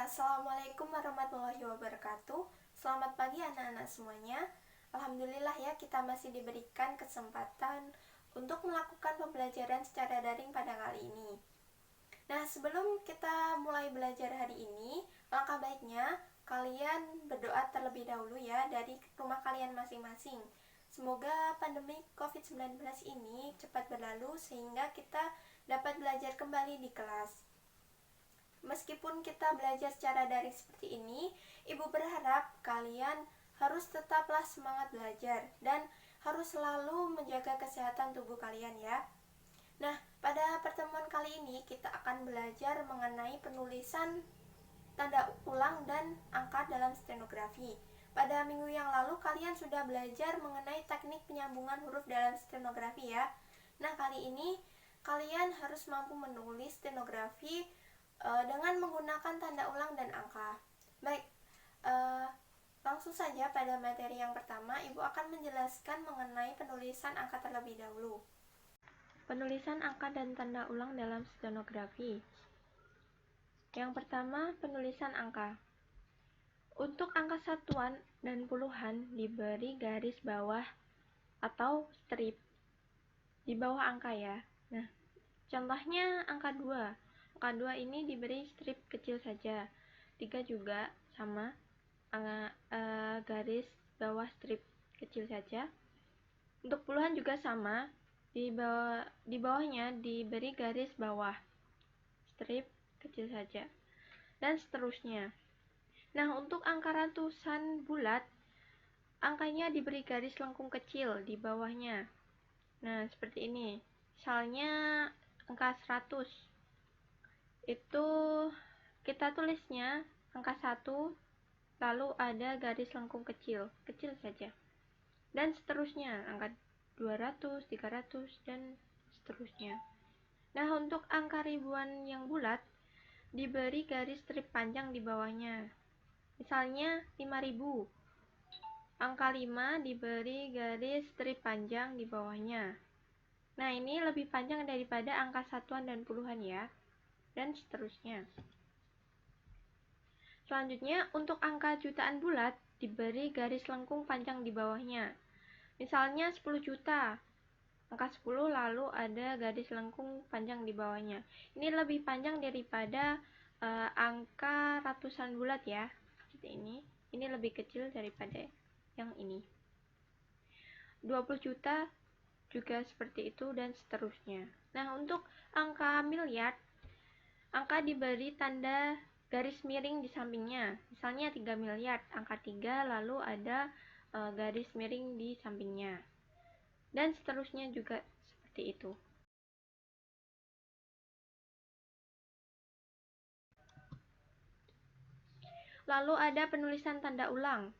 Assalamualaikum warahmatullahi wabarakatuh. Selamat pagi anak-anak semuanya. Alhamdulillah ya, kita masih diberikan kesempatan untuk melakukan pembelajaran secara daring pada kali ini. Nah, sebelum kita mulai belajar hari ini, langkah baiknya kalian berdoa terlebih dahulu ya dari rumah kalian masing-masing. Semoga pandemi COVID-19 ini cepat berlalu sehingga kita dapat belajar kembali di kelas. Meskipun kita belajar secara daring seperti ini, Ibu berharap kalian harus tetaplah semangat belajar dan harus selalu menjaga kesehatan tubuh kalian ya. Nah, pada pertemuan kali ini kita akan belajar mengenai penulisan tanda ulang dan angka dalam stenografi. Pada minggu yang lalu kalian sudah belajar mengenai teknik penyambungan huruf dalam stenografi ya. Nah, kali ini kalian harus mampu menulis stenografi dengan menggunakan tanda ulang dan angka. Baik, langsung saja pada materi yang pertama, Ibu akan menjelaskan mengenai penulisan angka terlebih dahulu. Penulisan angka dan tanda ulang dalam stenografi. Yang pertama, penulisan angka. Untuk angka satuan dan puluhan diberi garis bawah atau strip di bawah angka ya. Nah, contohnya angka 2. Angka 2 ini diberi strip kecil saja. 3 juga sama, garis bawah strip kecil saja. Untuk puluhan juga sama, di bawahnya diberi garis bawah strip kecil saja, dan seterusnya. Nah, untuk angka ratusan bulat, angkanya diberi garis lengkung kecil di bawahnya. Nah, seperti ini. Misalnya angka 100. Itu kita tulisnya angka 1, lalu ada garis lengkung kecil saja. Dan seterusnya, angka 200, 300, dan seterusnya. Nah, untuk angka ribuan yang bulat, diberi garis strip panjang di bawahnya. Misalnya 5000. Angka 5 diberi garis strip panjang di bawahnya. Nah, ini lebih panjang daripada angka satuan dan puluhan ya. Dan seterusnya. Selanjutnya, untuk angka jutaan bulat, diberi garis lengkung panjang di bawahnya. Misalnya 10 juta. Angka 10 lalu ada garis lengkung panjang di bawahnya. Ini lebih panjang daripada angka ratusan bulat ya. Seperti ini. Ini lebih kecil daripada yang ini. 20 juta juga seperti itu dan seterusnya. Nah, untuk angka miliar, angka diberi tanda garis miring di sampingnya. Misalnya 3 miliar, angka 3 lalu ada garis miring di sampingnya. Dan seterusnya juga seperti itu. Lalu ada penulisan tanda ulang.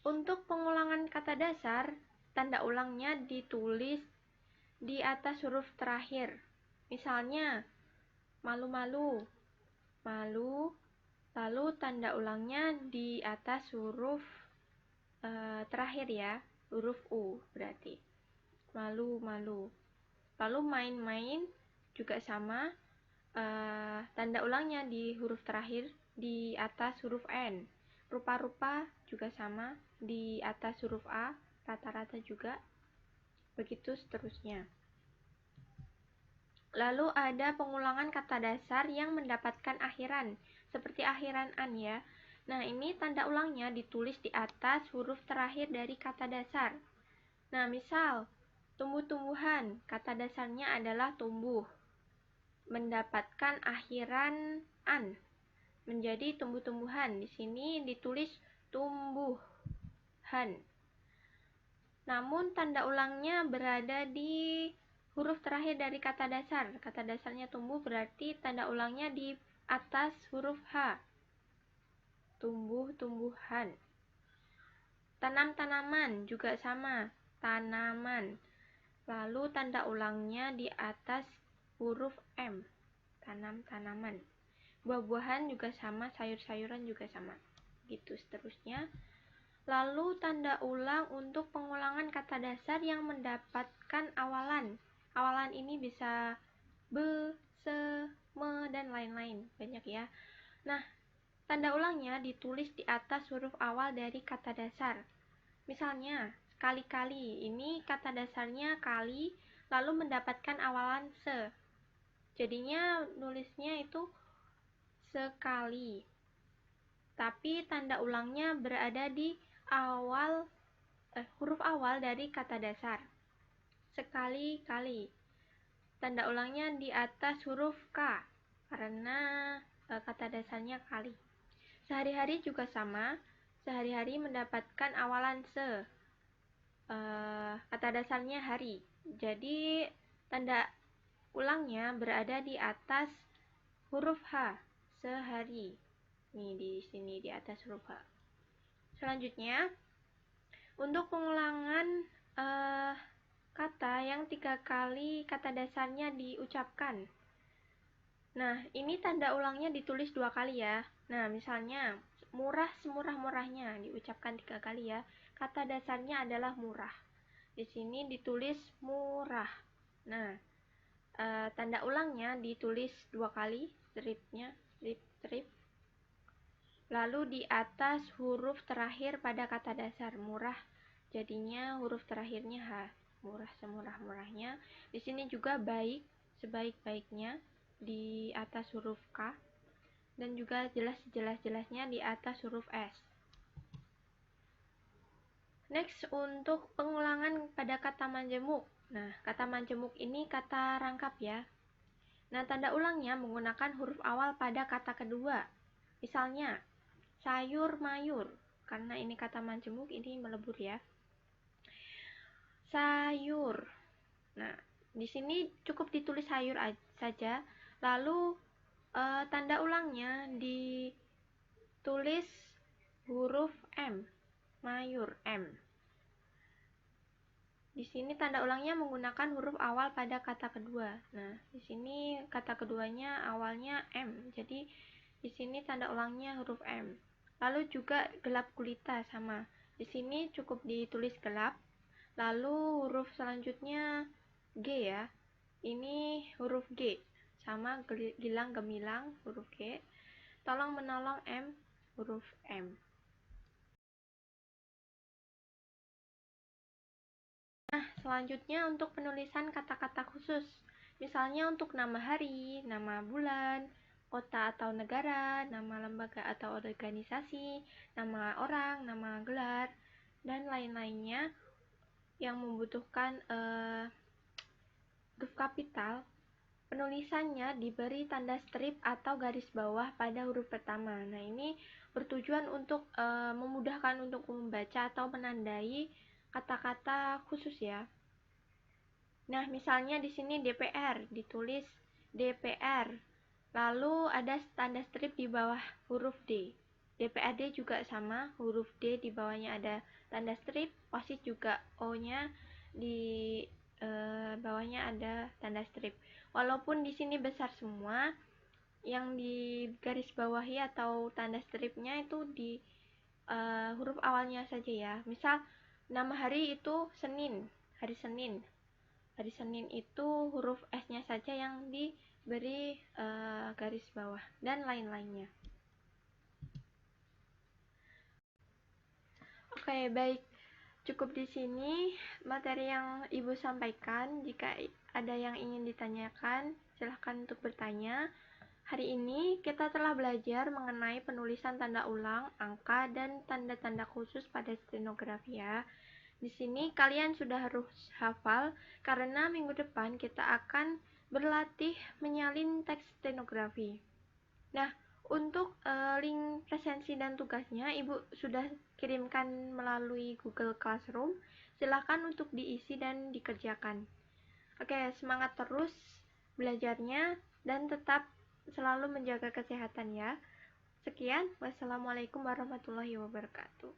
Untuk pengulangan kata dasar, tanda ulangnya ditulis di atas huruf terakhir. Misalnya, malu-malu, malu, lalu tanda ulangnya di atas huruf terakhir ya, huruf U berarti. Malu-malu. Lalu main-main juga sama, tanda ulangnya di huruf terakhir di atas huruf N. Rupa-rupa juga sama, di atas huruf A, rata-rata juga. Begitu seterusnya. Lalu ada pengulangan kata dasar yang mendapatkan akhiran, seperti akhiran an ya. Nah, ini tanda ulangnya ditulis di atas huruf terakhir dari kata dasar. Nah, misal, tumbuh-tumbuhan, kata dasarnya adalah tumbuh. Mendapatkan akhiran an, menjadi tumbuh-tumbuhan. Di sini ditulis tumbuhan. Namun, tanda ulangnya berada di huruf terakhir dari kata dasar. Kata dasarnya tumbuh berarti tanda ulangnya di atas huruf H. Tumbuh-tumbuhan. Tanam-tanaman juga sama. Tanaman. Lalu tanda ulangnya di atas huruf M. Tanam-tanaman. Buah-buahan juga sama. Sayur-sayuran juga sama. Gitu seterusnya. Lalu tanda ulang untuk pengulangan kata dasar yang mendapatkan awalan. Awalan ini bisa be, se, me, dan lain-lain, banyak ya. Nah, tanda ulangnya ditulis di atas huruf awal dari kata dasar. Misalnya, sekali-kali, ini kata dasarnya kali, lalu mendapatkan awalan se. Jadinya nulisnya itu sekali. Tapi tanda ulangnya berada di huruf awal dari kata dasar. Sekali-kali. Tanda ulangnya di atas huruf K karena kata dasarnya kali. Sehari-hari juga sama. Sehari-hari mendapatkan awalan se. Kata dasarnya hari. Jadi tanda ulangnya berada di atas huruf H. Sehari. Nih di sini di atas huruf H. Selanjutnya, untuk pengulangan kata yang 3 kali kata dasarnya diucapkan. Nah, ini tanda ulangnya ditulis 2 kali ya. Nah, misalnya murah semurah-murahnya diucapkan 3 kali ya. Kata dasarnya adalah murah. Di sini ditulis murah. Nah, tanda ulangnya ditulis 2 kali, stripnya, strip. Lalu di atas huruf terakhir pada kata dasar murah, jadinya huruf terakhirnya H. Murah semurah-murahnya. Di sini juga baik sebaik-baiknya di atas huruf K, dan juga jelas-jelasnya di atas huruf S. Next, untuk pengulangan pada kata majemuk. Nah, kata majemuk ini kata rangkap ya. Nah, tanda ulangnya menggunakan huruf awal pada kata kedua. Misalnya, sayur mayur. Karena ini kata majemuk, ini melebur ya. Sayur. Nah, di sini cukup ditulis sayur saja. Lalu tanda ulangnya ditulis huruf M. Mayur M. Di sini tanda ulangnya menggunakan huruf awal pada kata kedua. Nah, di sini kata keduanya awalnya M. Jadi di sini tanda ulangnya huruf M. Lalu juga gelap gulita sama. Di sini cukup ditulis gelap. Lalu huruf selanjutnya G ya. Ini huruf G. Sama gilang gemilang huruf G. Tolong menolong M huruf M. Nah, selanjutnya untuk penulisan kata-kata khusus. Misalnya untuk nama hari, nama bulan, kota atau negara, nama lembaga atau organisasi, nama orang, nama gelar, dan lain-lainnya yang membutuhkan huruf kapital. Penulisannya diberi tanda strip atau garis bawah pada huruf pertama. Nah, ini bertujuan untuk memudahkan untuk membaca atau menandai kata-kata khusus ya. Nah, misalnya di sini DPR ditulis DPR. Lalu ada tanda strip di bawah huruf D. DPRD juga sama, huruf D di bawahnya ada tanda strip, OSIS juga O-nya di bawahnya ada tanda strip. Walaupun di sini besar semua, yang di garis bawahi atau tanda stripnya itu di huruf awalnya saja ya. Misal nama hari itu Senin, hari Senin. Hari Senin itu huruf S-nya saja yang diberi garis bawah dan lain-lainnya. Oke, baik. Cukup di sini materi yang Ibu sampaikan. Jika ada yang ingin ditanyakan, silahkan untuk bertanya. Hari ini kita telah belajar mengenai penulisan tanda ulang, angka, dan tanda-tanda khusus pada stenografi ya. Di sini kalian sudah harus hafal karena minggu depan kita akan berlatih menyalin teks stenografi. Nah, untuk link presensi dan tugasnya Ibu sudah kirimkan melalui Google Classroom. Silakan untuk diisi dan dikerjakan. Oke, semangat terus belajarnya dan tetap selalu menjaga kesehatan ya. Sekian, wassalamualaikum warahmatullahi wabarakatuh.